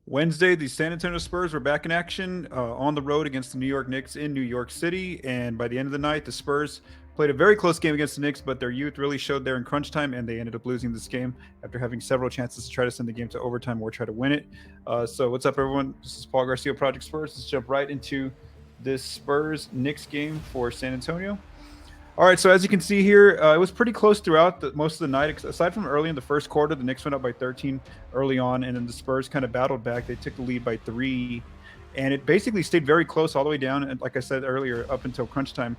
Wednesday, the San Antonio Spurs were back in action on the road against the New York Knicks in New York City. And by the end of the night, the Spurs played a very close game against the Knicks, but their youth really showed there in crunch time, and they ended up losing this game after having several chances to try to send the game to overtime or try to win it. So, what's up, everyone? This is Paul Garcia, Project Spurs. Let's jump right into this Spurs Knicks game for San Antonio. All right, so as you can see here, it was pretty close throughout most of the night. Aside from early in the first quarter, the Knicks went up by 13 early on, and then the Spurs kind of battled back. They took the lead by 3, and it basically stayed very close all the way down. And like I said earlier, up until crunch time,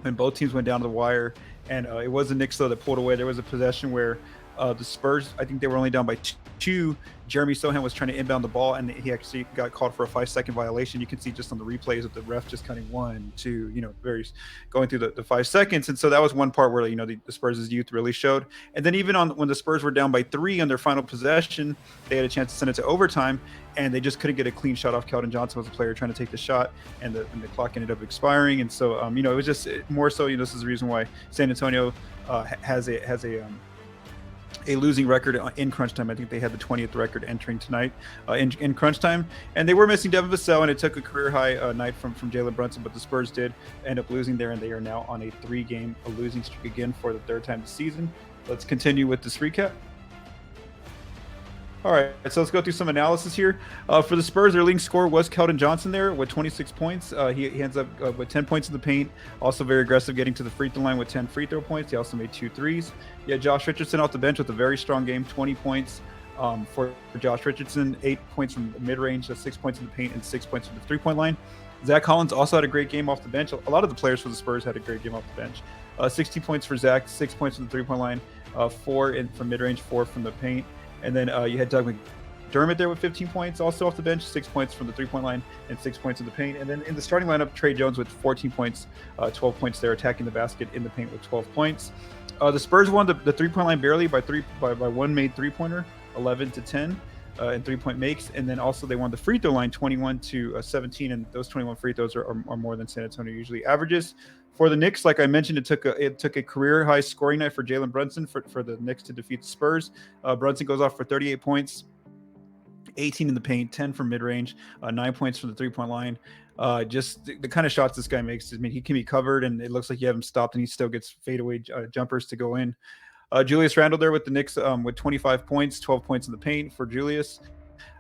when both teams went down to the wire. And it was the Knicks, though, that pulled away. There was a possession where the Spurs, I think they were only down by 2. Jeremy Sohan was trying to inbound the ball, and he actually got called for a 5-second violation. You can see just on the replays of the ref just counting 1, 2, very going through the 5 seconds. And so that was one part where, the Spurs' youth really showed. And then even when the Spurs were down by 3 on their final possession, they had a chance to send it to overtime, and they just couldn't get a clean shot off. Keldon Johnson was the player trying to take the shot, and the clock ended up expiring. And so, it was just more so, this is the reason why San Antonio has a losing record in crunch time. I think they had the 20th record entering tonight in crunch time, and they were missing Devin Vassell, and it took a career high night from Jalen Brunson, but the Spurs did end up losing there, and they are now on a 3-game losing streak again for the 3rd time this season. Let's continue with this recap. All right, so let's go through some analysis here. For the Spurs, their leading scorer was Keldon Johnson there with 26 points. He ends up with 10 points in the paint. Also very aggressive, getting to the free throw line with 10 free throw points. He also made 2 threes. Yeah, Josh Richardson off the bench with a very strong game, 20 points for Josh Richardson, 8 points from mid-range, 6 points in the paint, and 6 points from the three-point line. Zach Collins also had a great game off the bench. A lot of the players for the Spurs had a great game off the bench. 16 points for Zach, 6 points from the three-point line, 4 from mid-range, 4 from the paint. And then you had Doug McDermott there with 15 points, also off the bench, 6 points from the three-point line, and 6 points in the paint. And then in the starting lineup, Trey Jones with 14 points, 12 points there, attacking the basket in the paint with 12 points. The Spurs won the three-point line barely by one made three-pointer, 11-10 in three-point makes. And then also they won the free throw line 21-17, and those 21 free throws are more than San Antonio usually averages. For the Knicks, like I mentioned, it took a career high scoring night for Jalen Brunson for the Knicks to defeat the Spurs. Brunson goes off for 38 points, 18 in the paint, 10 from mid-range, 9 points from the three-point line. Just the kind of shots this guy makes. I mean, he can be covered, and it looks like you have him stopped, and he still gets fadeaway jumpers to go in. Julius Randle there with the Knicks with 25 points, 12 points in the paint for Julius.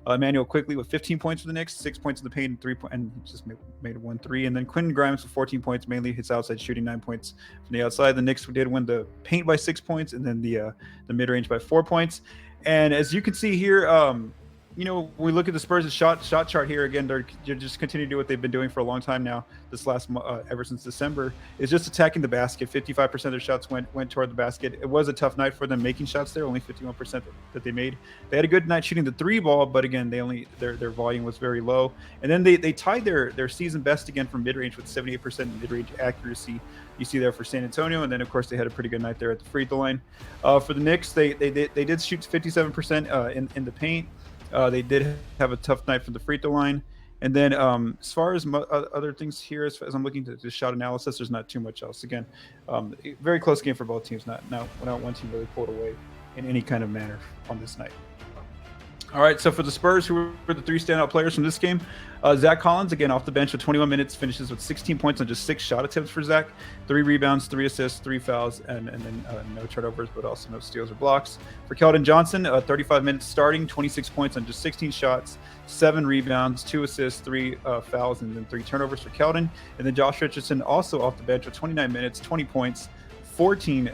Emmanuel Quickly with 15 points for the Knicks, 6 points in the paint, and 3 points, and he just made 1-3. And then Quentin Grimes with 14 points, mainly his outside shooting, 9 points from the outside. The Knicks did win the paint by 6 points, and then the mid-range by 4 points. And as you can see here, when we look at the Spurs' shot chart here, again, they're just continuing to do what they've been doing for a long time now. This last ever since December is just attacking the basket. 55% of their shots went toward the basket. It was a tough night for them making shots there. Only 51% that they made. They had a good night shooting the 3 ball, but again, their volume was very low. And then they tied their season best again from mid range with 78% mid range accuracy. You see there for San Antonio, and then of course they had a pretty good night there at the free throw line. For the Knicks, they did shoot 57% in the paint. They did have a tough night from the free throw line. And then as far as other things here, as I'm looking to the shot analysis, there's not too much else. Again, very close game for both teams. Not one team really pulled away in any kind of manner on this night. All right, so for the Spurs, who were the 3 standout players from this game, Zach Collins, again, off the bench for 21 minutes, finishes with 16 points on just 6 shot attempts for Zach, 3 rebounds, 3 assists, 3 fouls, and then no turnovers, but also no steals or blocks. For Keldon Johnson, 35 minutes starting, 26 points on just 16 shots, 7 rebounds, 2 assists, 3 fouls, and then 3 turnovers for Keldon. And then Josh Richardson, also off the bench for 29 minutes, 20 points, 14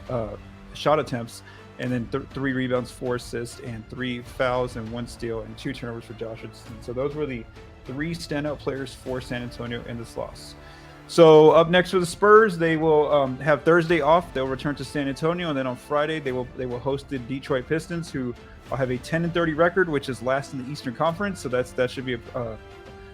shot attempts, and then 3 rebounds, 4 assists, and 3 fouls, and 1 steal, and 2 turnovers for Josh Richardson. So those were the 3 standout players for San Antonio in this loss. So up next for the Spurs, they will have Thursday off. They'll return to San Antonio, and then on Friday they will host the Detroit Pistons, who have a 10-30 record, which is last in the Eastern Conference. So that should be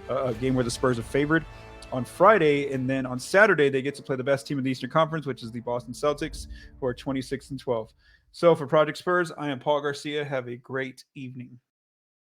a game where the Spurs are favored on Friday. And then on Saturday they get to play the best team in the Eastern Conference, which is the Boston Celtics, who are 26-12. So for Project Spurs, I am Paul Garcia. Have a great evening.